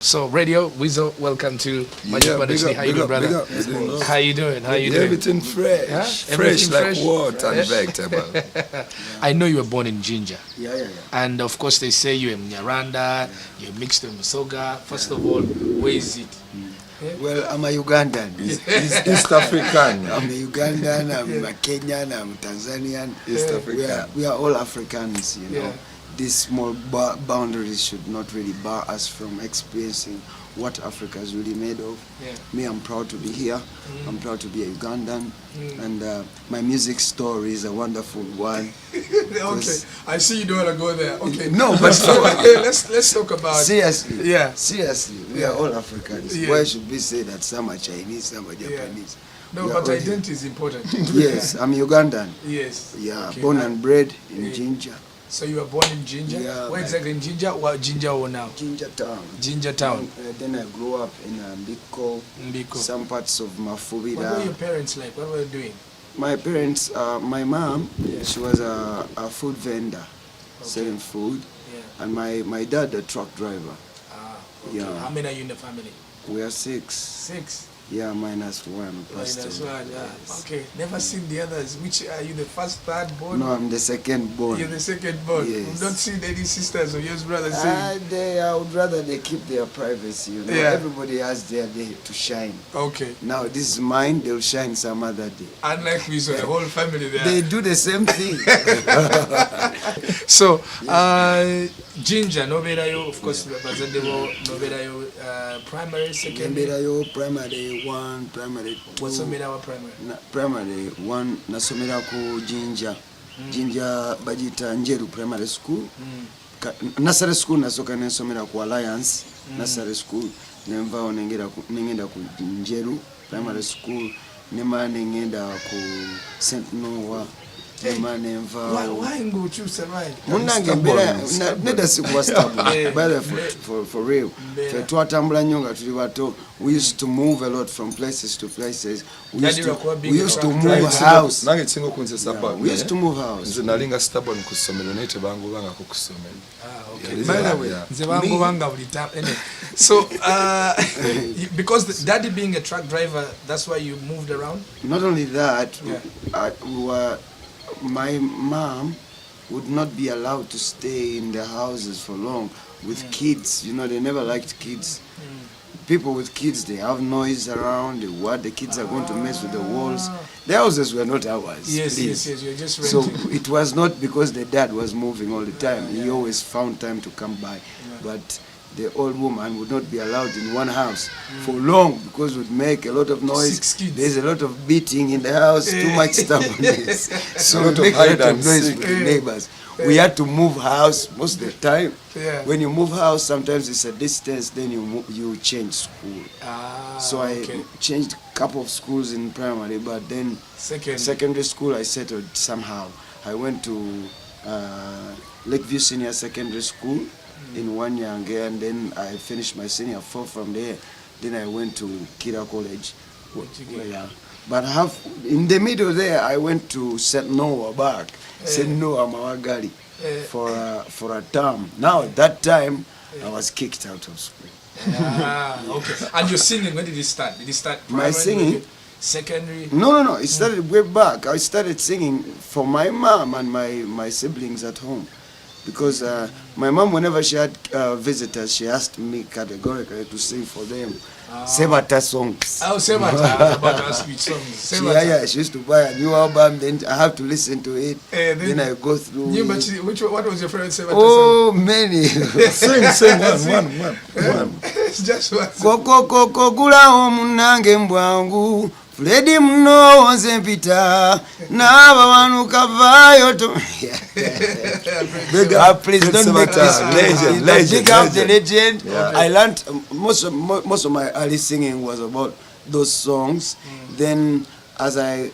So, Radio Weasel, welcome to my How you doing, brother? How you doing? How you doing? Everything fresh. Huh? Fresh like water and vegetable. I know you were born in Jinja. Yeah. And of course, they say you're in Nyaranda, you're mixed with Musoga. First of all, where is it? Yeah. Well, I'm a Ugandan. East African. I'm a Ugandan, I'm a Kenyan, I'm Tanzanian. East African. We are all Africans, you know. Yeah. These small boundaries should not really bar us from experiencing what Africa is really made of. Yeah. Me, I'm proud to be here. I'm proud to be a Ugandan. And my music story is a wonderful one. Okay, I see you don't want to go there. Okay. No, but let's talk about... Seriously. Yeah. Seriously, we are all Africans. Yeah. Why should we say that some are Chinese, some are Japanese? No, but identity is important. Yes, I'm Ugandan. Yes. Yeah, Okay. born and bred in Jinja. So you were born in Jinja? Yeah, Where exactly in Jinja? What Jinja or now? Jinja town. Jinja town. Then I grew up in Mbiko, some parts of Mafubira. What were your parents like? What were they doing? My parents, my mom, she was a food vendor, selling food. Yeah. And my dad, a truck driver. Ah, okay. Yeah. How many are you in the family? We are 6. 6. Yeah, minus 1 plus 2. Minus 1, yeah. Yes. Okay. Never seen the others. Which are you, the first, third born? No, I'm the second born. You're the second born. Yes. You've not seen any sisters or your brothers? I would rather they keep their privacy, you know. Yeah. Everybody has their day to shine. Okay. Now this is mine, they'll shine some other day. Unlike me, so the whole family there. They do the same thing. So, Jinja, Noberayo, of course, Bazadebo, Noberayo, primary, secondary. Nemberayo primary 1, primary 2. What's Noberayo primary? Primary 1, nasomera ku Jinja. Jinja Bajita Njeru Primary School. Nursery school nasoka nensomera ku Alliance Nursery School. Nemvao nengenda ku Njeru Primary School. Nema nengenda ku St. Noah. Why go to survive? For real. We used to move a lot from places to places. We used to move house. We used to move house. By the way, so because daddy being a truck driver, that's why you moved around? Not only that, my mom would not be allowed to stay in the houses for long with kids. You know, they never liked kids. People with kids, they have noise around. The kids are going to mess with the walls. The houses were not ours. Yes, you're just renting. So it was not because the dad was moving all the time. He always found time to come by. But the old woman would not be allowed in one house for long because it would make a lot of noise. 6 kids. There's a lot of beating in the house, too much stubbornness. So it makes a lot of noise with the neighbors. We had to move house most of the time. When you move house, sometimes it's a distance, then you change school. So I changed a couple of schools in primary, but then secondary school I settled somehow. I went to Lakeview Senior Secondary School in Wanyange, and then I finished my senior 4 from there. Then I went to Kira College. But in the middle there, I went to St. Noah back. St. Noah Mawagali for a term. Now at that time, I was kicked out of school. Okay. And your singing, when did it start? Did it start primary? My singing? Secondary? No. It started way back. I started singing for my mom and my siblings at home. Because my mom, whenever she had visitors, she asked me categorically to sing for them. Sebata songs. Oh, Sebata. About to ask me songs. Yeah, she used to buy a new album, then I have to listen to it. Then I go through it. What was your favorite Sebata song? Oh, many. Sing one. Just one. Koko gula omunange mbwangu. Pleaded muno nze mpita naba wanuka vayo to. Please don't make this legend. Big up the legend. I learned most of my early singing was about those songs. Then as I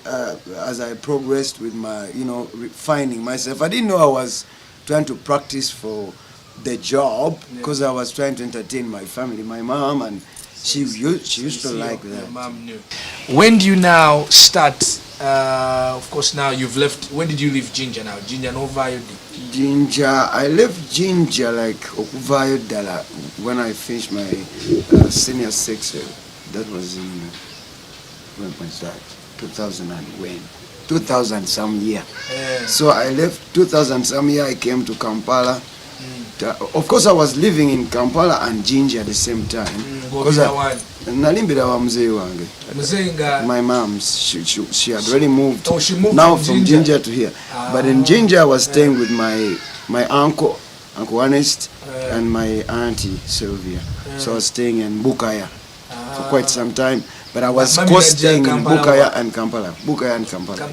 progressed with my refining myself, I didn't know I was trying to practice for the job because I was trying to entertain my family, my mom, and she used to like that. Your mom knew. When do you now start? Of course, now you've left. When did you leave Jinja now? Jinja Nova? Ginger, I left Ginger like okuvayo ddala when I finished my senior section. That was in, when was that? 2000 and when? 2000 some year. So I left 2000 some year, I came to Kampala. Of course I was living in Kampala and Ginger at the same time. Nalimbira wa mzee wange. My mom, she had already moved. Oh, she moved now from Ginger to here. But in Ginger I was staying with my uncle Ernest, and my auntie Sylvia. So I was staying in Bukaya for quite some time. But I was staying in Bukaya and Kampala. Bukaya and Kampala.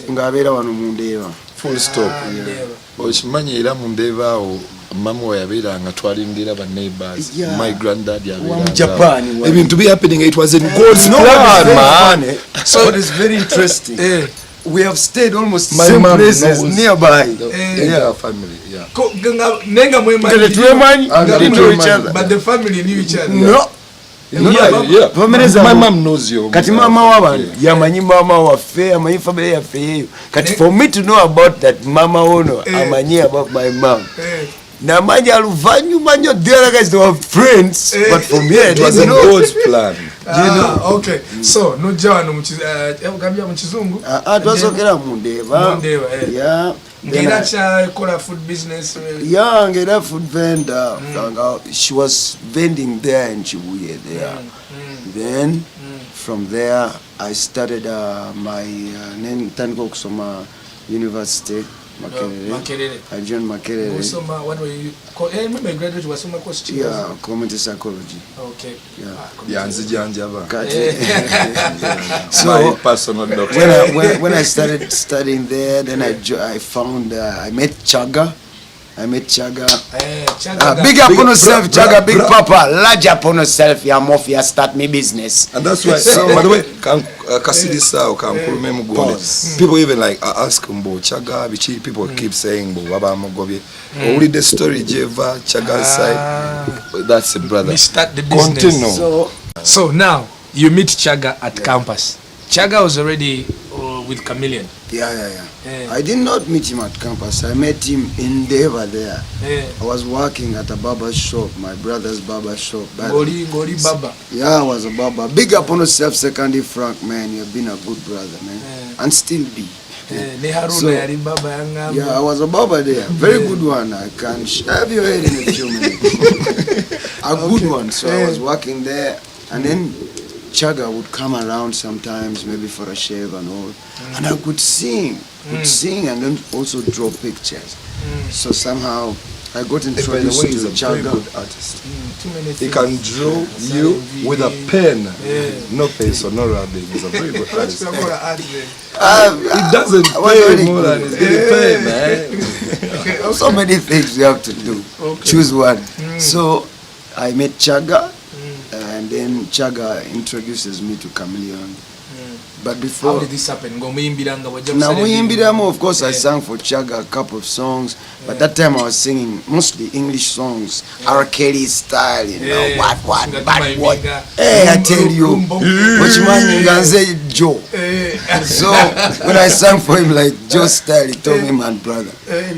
Ngabera wano Mundewa. Full stop. Okimanyi era Mundewa awo mama we yabeeranga twalingira ba neighbors. My granddad yabeeranga. Ebintu be happening, it was in God's plan, man. So it is very interesting. We have stayed almost same places nearby. Yeah, family. Yeah. But the family knew each other. No. Yeah. My mom knows you. Kati mama wabantu yamanyi mama waffe amanyi family yaffe yeyo. Kati for me to know about that mama ono amanyi about my mom. Namanyi aluvanyuma nnyo the other guys they were friends, but from here it was in God's plan. Okay. So nojja wano mu kizungu. Twasokera Mundewa. Yeah. Ngera kyakola food business. Yeah, ngera food vendor. She was vending there in Chibuye there. Then from there I started my Tandiko kusoma University. Makerere. I joined Makerere. What were you? I remember you graduated with some course. Yeah, community psychology. Okay. Yeah, Nzijanja. So my personal doctor. When I started studying there, then I found I met Kagga. Big up on yourself, Kagga, big papa. Large up on yourself, you're more for start me business. And that's why, by the way, Kasidisa, people even like ask Mbo, Kagga, people keep saying, Baba Mogobi. Only the story, Jeva, Kagga's side. That's the brother. We start the business. So now, you meet Kagga at campus. Kagga was already with Chameleon. Yeah. I did not meet him at campus. I met him in Deva there. I was working at a barber shop, my brother's barber shop. Gori Baba. Yeah, I was a barber. Big up on yourself, Secondary Frank, man. You've been a good brother, man. And still be. So, yeah, I was a barber there. Very good one. I can shave your head in a few minutes. A good one. So I was working there. And then Kagga would come around sometimes, maybe for a shave and all, and I could sing, and then also draw pictures. So somehow I got introduced to Kagga. Very good artist. He can draw you with a pen, no pencil, no rubbing. He's a very good artist. It doesn't pay more than it's getting paid, man. So many things you have to do. Choose one. So I met Kagga. And then Kagga introduces me to Chameleon. But before, how did this happen? Now, of course, I sang for Kagga a couple of songs. But that time I was singing mostly English songs, R. Kelly style, you know, what. Hey, I tell you, Joe. So when I sang for him like Joe style, he told me, man, brother,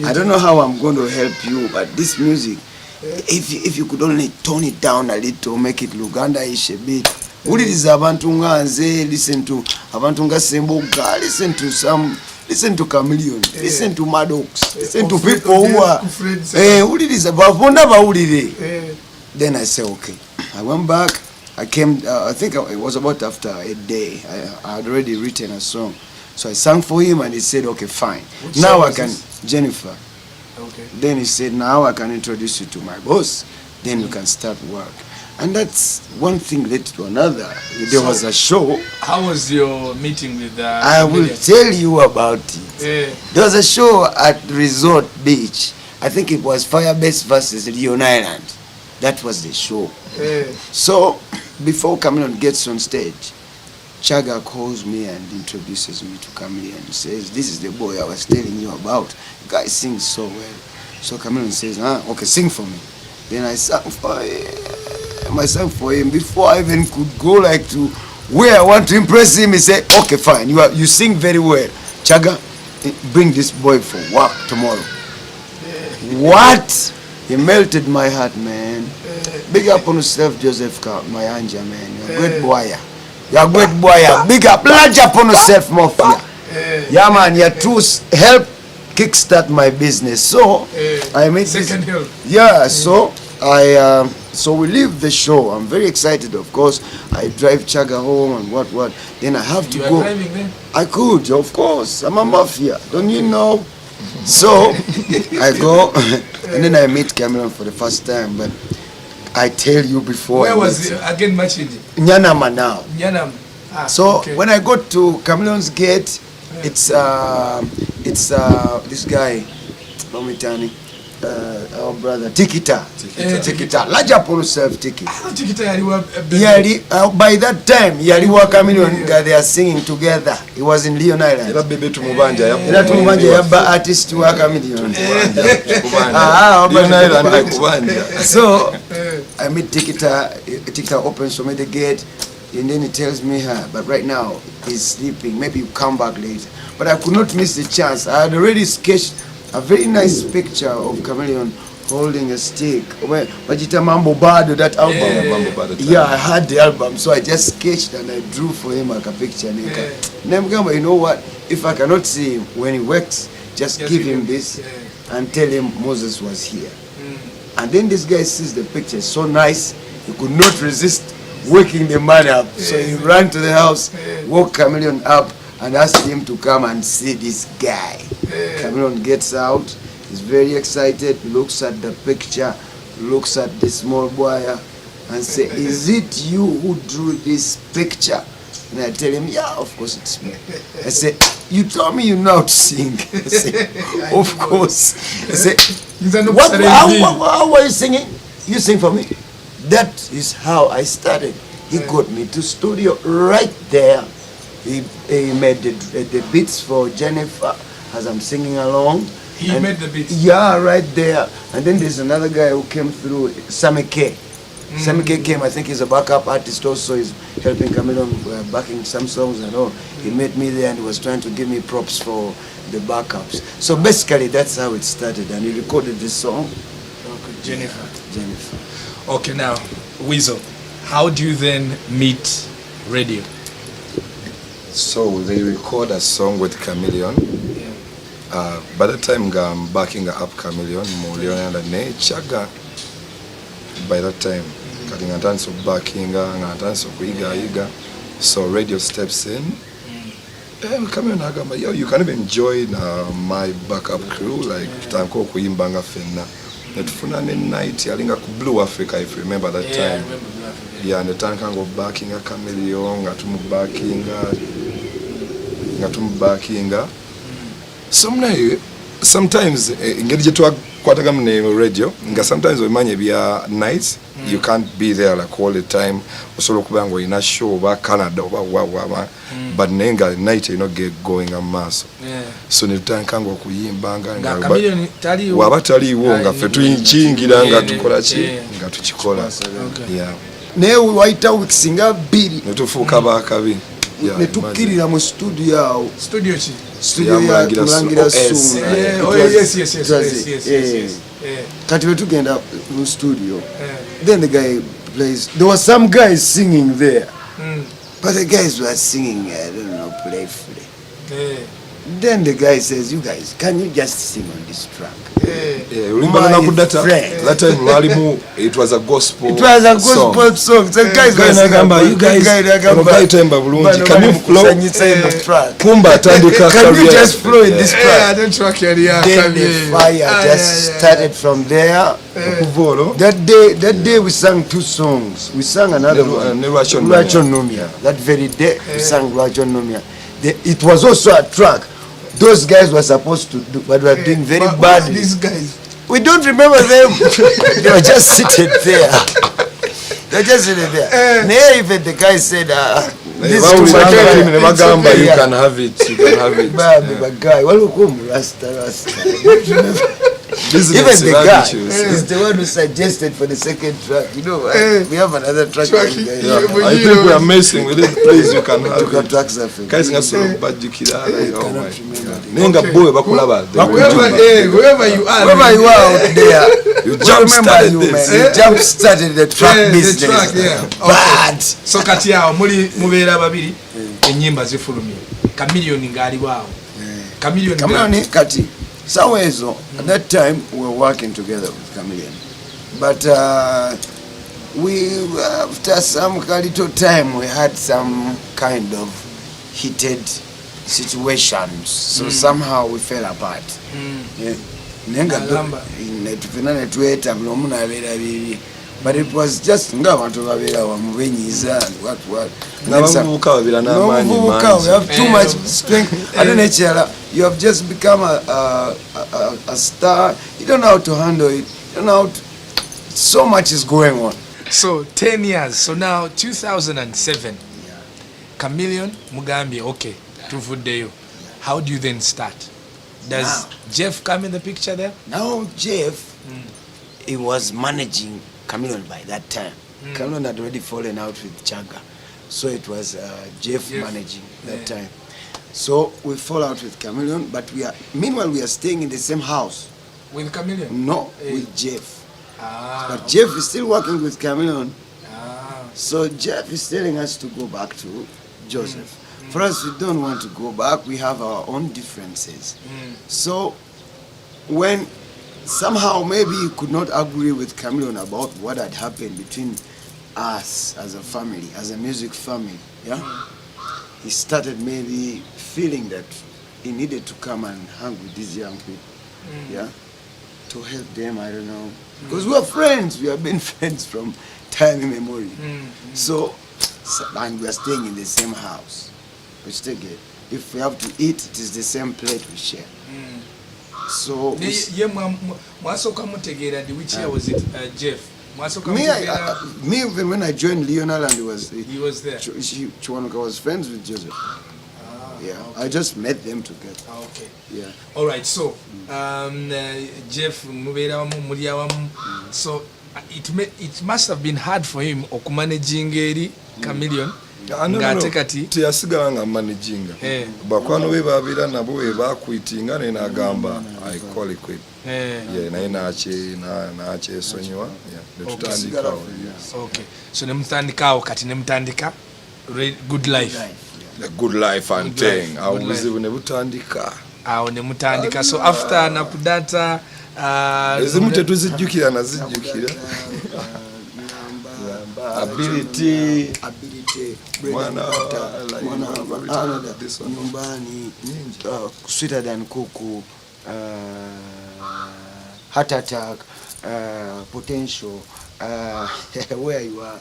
I don't know how I'm going to help you, but this music, if you could only tone it down a little, make it Luganda-ish a bit. Uliriza abantu nga nze, listen to abantu nga Semboga, listen to Chameleon, listen to Maddox, listen to people who are uliriza bavunda bawulire. Then I said okay. I went back. I came. I think it was about after a day. I had already written a song, so I sang for him, and he said, "Okay, fine. Now I can Jennifer." Okay. Then he said, now I can introduce you to my boss. Then you can start work. And that's one thing led to another. There was a show. How was your meeting with I will tell you about it. There was a show at Resort Beach. I think it was Firebase versus Leon Island. That was the show. So before Chameleon gets on stage, Kagga calls me and introduces me to Chameleon and says, this is the boy I was telling you about. The guy sings so well. So Chameleon says, okay, sing for me. Then I sang for him. Before I even could go like to where I want to impress him, he said, okay, fine, you sing very well. Kagga, bring this boy for work tomorrow. What? He melted my heart, man. Big up on yourself, Joseph my anja, man. You're a great boy. You're a great boy. Big up. Large up on yourself, Mafia. Yeah, man. You're to help kickstart my business. So I made second this. help. Yeah. So so we leave the show. I'm very excited. Of course, I drive Kagga home and what. Then I have to go. Driving then? I could, of course. I'm a mafia. Don't you know? So I go and then I meet Cameron for the first time. But I tell you before. Where was it again? Machidi. Nyanama now. Nyanam. So when I go to Cameron's gate, it's this guy, Momitani, our brother Tikita. Large up on yourself, Tiki. By that time, Yaliwa Chameleon, they are singing together. He was in Leon Island. Artist to Chameleon. So I meet Tikita. Tikita opens for me the gate, and then he tells me, but right now he's sleeping. Maybe you come back later. But I could not miss the chance. I had already sketched a very nice picture of Chameleon holding a stick. Majita Mambo Bado, that album. Yeah, I had the album, so I just sketched and I drew for him like a picture. You know what? If I cannot see him when he works, just give him this and tell him Moses was here. And then this guy sees the picture, so nice, he could not resist waking the man up. So he ran to the house, woke Chameleon up, and asked him to come and see this guy. Chameleon gets out, he's very excited, looks at the picture, looks at the small boy, and say, is it you who drew this picture? And I tell him, yeah, of course it's me. I say, you told me you know how to sing. I say, of course. I say, how are you singing? You sing for me. That is how I started. He got me to studio right there. He made the beats for Jennifer as I'm singing along. He made the beats? Yeah, right there. And then there's another guy who came through, Sammy K. Sammy K came, I think he's a backup artist also. He's helping Chameleon, backing some songs and all. He met me there and he was trying to give me props for the backups. So basically that's how it started, and he recorded this song. Okay, Jennifer. Jennifer. Okay, now, Weasel, how do you then meet radio? So they record a song with Chameleon. By the time I'm backing up Chameleon, Molion and Kagga. By that time, cutting a dance of backing and a dance of Iga. So radio steps in. Chameleon Agamba, yo, you can even join my backup crew, like Tanko Kuimbanga Fenna. Netfunane night, yalinga ku Blue Africa, if you remember that time. Yeah, I remember Blue Africa. Yeah, and the time can go backing a Chameleon, ngatumu backing. Sometimes ingeri jetu kwataga mne radio, sometimes we manye bya nights, you can't be there like all the time. Osolo kubango ina show ba Canada wa but nenga night you know get going a mass. So ni tankango kuyimbanga nga Chameleon tali wabatali wo nga fe tuyingira nga tukola ki nga tukikola. Yeah. Ne waita wikisinga biri netufuka bakabi. Yeah, netukirira mu studio yao. Studio chi? Studio ya Mulangira Soon. Oh yes. Kati tugenda mu studio. Then the guy plays. There were some guys singing there. But the guys were singing, I don't know, playfully. Then the guy says, you guys, can you just sing on this track? That time it was a gospel song. It was a gospel song. The guys were singing, you guys, can you flow? Can you just flow in this track? Then the fire just started from there. That day we sang 2 songs. We sang another one, Rachon Nomia. That very day we sang Rachon Nomia. It was also a track. Those guys were supposed to do, but were doing very badly. These guys, we don't remember them. They were just seated there. They were just seated there. Even the guy said, "This is you can have it. You can have it." Guy, Rasta. Even the guy is the one who suggested for the second track. You know, we have another track. I think we are messing with it. Please, you can have it. Guys, oh my God. Nenga boy bakulaba. Whoever you are out there, you jump started this. You jump started the track business. The track, yeah. Bad. So kati yao muli mubeera babiri enyimba zifulumye. Chameleon ngali wao. Chameleon kati. Sawezo, at that time we were working together with Chameleon. But we after some little time we had some kind of heated situations, so somehow we fell apart. But it was just we have too much strength. You have just become a star. You don't know how to handle it. You don't know how to, so much is going on. So 10 years. So now 2007. Chameleon Mugambi, okay, tuvuddeyo. How do you then start? Does Jeff come in the picture there? Now Jeff, he was managing Chameleon by that time. Chameleon had already fallen out with Kagga, so it was Jeff managing that time. So we fall out with Chameleon, but meanwhile we are staying in the same house. With Chameleon? No, with Jeff. But Jeff is still working with Chameleon. So Jeff is telling us to go back to Joseph. For us, we don't want to go back. We have our own differences. So when somehow maybe he could not agree with Chameleon about what had happened between us as a family, as a music family, he started maybe feeling that he needed to come and hang with these young people, to help them, I don't know. Because we are friends, we have been friends from time immemorial. So, and we are staying in the same house. Which take it. If we have to eat, it is the same plate we share. So which year was it, Jeff? Me, even when I joined Lionel and he was there. Chiwanuka was friends with Joseph. Okay. I just met them together. Okay. Yeah. All right. So Jeff so it must have been hard for him okumanaging eri Chameleon. Teyasigala nga managing. Bakwano be babira nabo we bakwitinga ne nagamba I call it quit. Naye naache sonyiwa. Netutandika. Okay. So nemutandikawo kati nemutandika Goodlyfe. The Goodlyfe and thing. Abuzibu nebutandika. Awo nemutandika. So after napudata ezimute tuzijjukira nazijjukira. Ability nyumbani sweeter than kuku, heart attack, potential, where you are.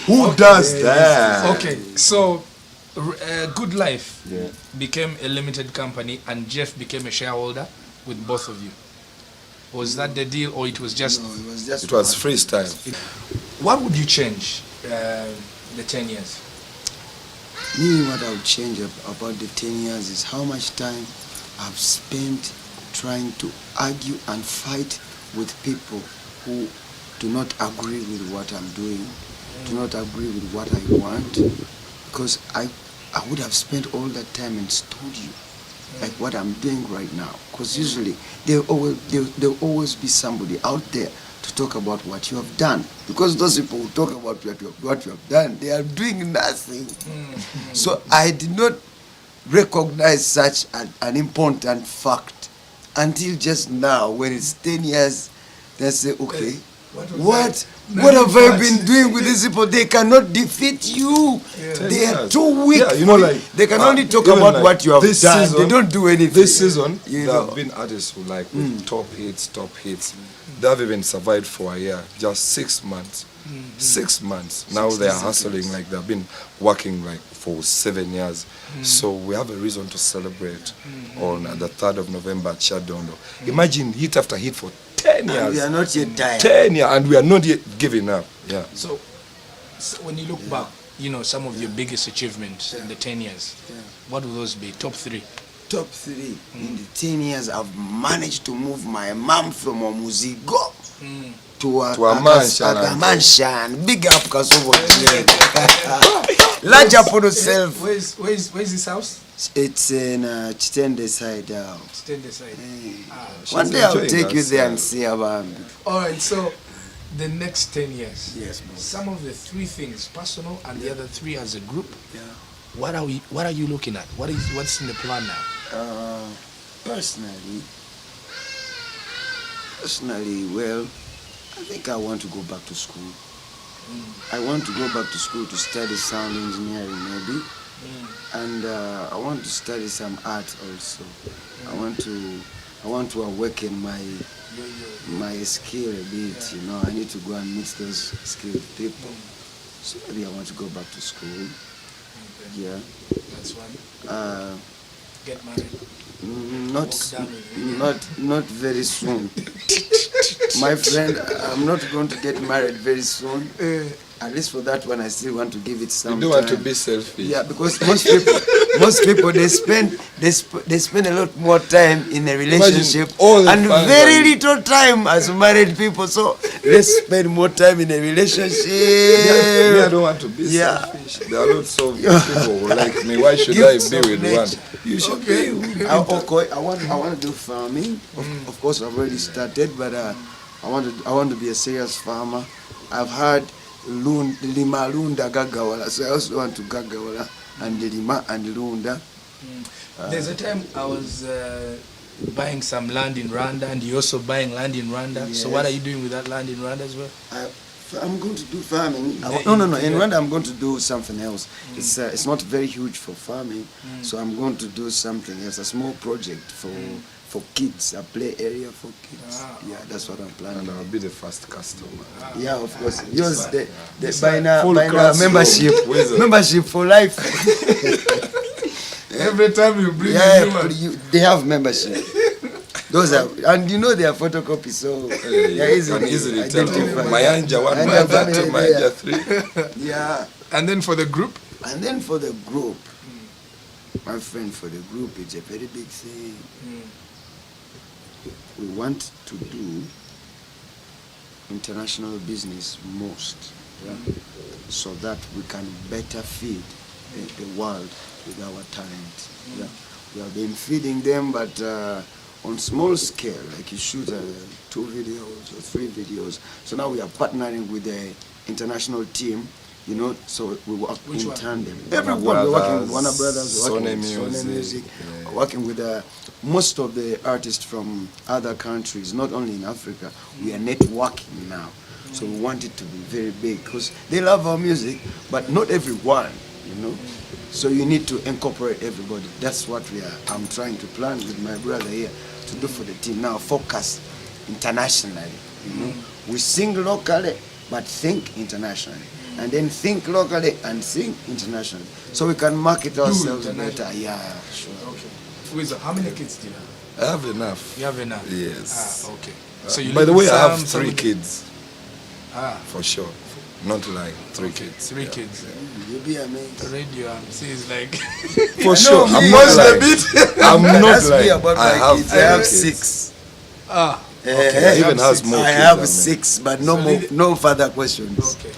Who does that? Okay, so Goodlyfe became a limited company and Jeff became a shareholder with both of you. Was that the deal, or it was just? No, it was freestyle. What would you change the 10 years? Me, what I would change about the 10 years is how much time I've spent trying to argue and fight with people who do not agree with what I'm doing, do not agree with what I want, because I would have spent all that time and told you like what I'm doing right now, because usually there'll always be somebody out there to talk about what you have done, because those people who talk about what you have done, they are doing nothing. So I did not recognize such an important fact until just now, when it's 10 years. They say, okay, what have I been doing with these people? They cannot defeat you. They are too weak. They can only talk about what you have done. Season, they don't do anything. This season, there have been artists who with top hits. They have even survived for a year, just 6 months. 6 months. Now they are hustling like they've been working for 7 years. So we have a reason to celebrate on the 3rd of November at Shadondo. Imagine hit after hit for 10 years. And we are not yet tired. 10 years, and we are not yet giving up. Yeah. So when you look back, some of your biggest achievements in the 10 years, what will those be? Top 3? top 3 in the 10 years. I've managed to move my mom from Mowzey to a mansion. Big up Kasovo. Large up on yourself. Where's this house? It's in Chitende side. Chitende side. One day I'll take you there and see about it. Alright, so the next 10 years. Yes, boss. Some of the 3 things, personal and the other 3 as a group. Yeah. What are you looking at? What's in the plan now? Personally, well, I think I want to go back to school. I want to go back to school to study sound engineering maybe. And I want to study some art also. I want to awaken my skill a bit, you know. I need to go and meet those skilled people. So maybe I want to go back to school. Yeah. That's one. Get married. Not very soon. My friend, I'm not going to get married very soon. At least for that one, I still want to give it some time. You don't want to be selfish. Yeah, because most people they spend a lot more time in a relationship and very little time as married people. So let's spend more time in a relationship. I don't want to be selfish. There are lots of people who like me. Why should I be with one? You should be. I want to do farming. Of course, I've already started, but I want to be a serious farmer. I've heard Lima Lunda Gaggawala, so I also want to Gaggawala and Lima and Lunda. There's a time I was buying some land in Rwanda, and you're also buying land in Rwanda. Yes. So what are you doing with that land in Rwanda as well? I'm going to do farming. No. In Rwanda, I'm going to do something else. It's not very huge for farming, so I'm going to do something else, a small project for kids, a play area for kids. Yeah, that's what I'm planning. And I'll be the first customer. Yeah, of course. Yours, by now membership for life. Every time you bring a new one. They have membership. Those are, and you know they are photocopies, so they're easily identified. Mayanja 1, Mayanja 2, Mayanja 3. Yeah. And then for the group? And then for the group, my friend, for the group, it's a very big thing. We want to do international business most, so that we can better feed the world with our talent. Yeah. We have been feeding them, but on small scale, like you shoot 2 videos or 3 videos. So now we are partnering with the international team, you know, so we work in tandem. Everyone, we're working with Warner Brothers, we're working with Sony Music, we're working with most of the artists from other countries, not only in Africa. We are networking now. So we want it to be very big, because they love our music, but not everyone, you know. So you need to incorporate everybody. That's what I'm trying to plan with my brother here to do for the team. Now focus internationally, you know. We sing locally, but think internationally. And then think locally and think internationally. So we can market ourselves better. Yeah, sure. Okay. Weasel, how many kids do you have? I have enough. You have enough? Yes. Okay. So you by the way, I have 3 kids. For sure. Not like 3 kids. 3 kids. You'll be amazed. Radio MC is like for sure. I'm not like I'm not like about I have 6. Okay. I even has more. I have 6, but no further questions. Okay.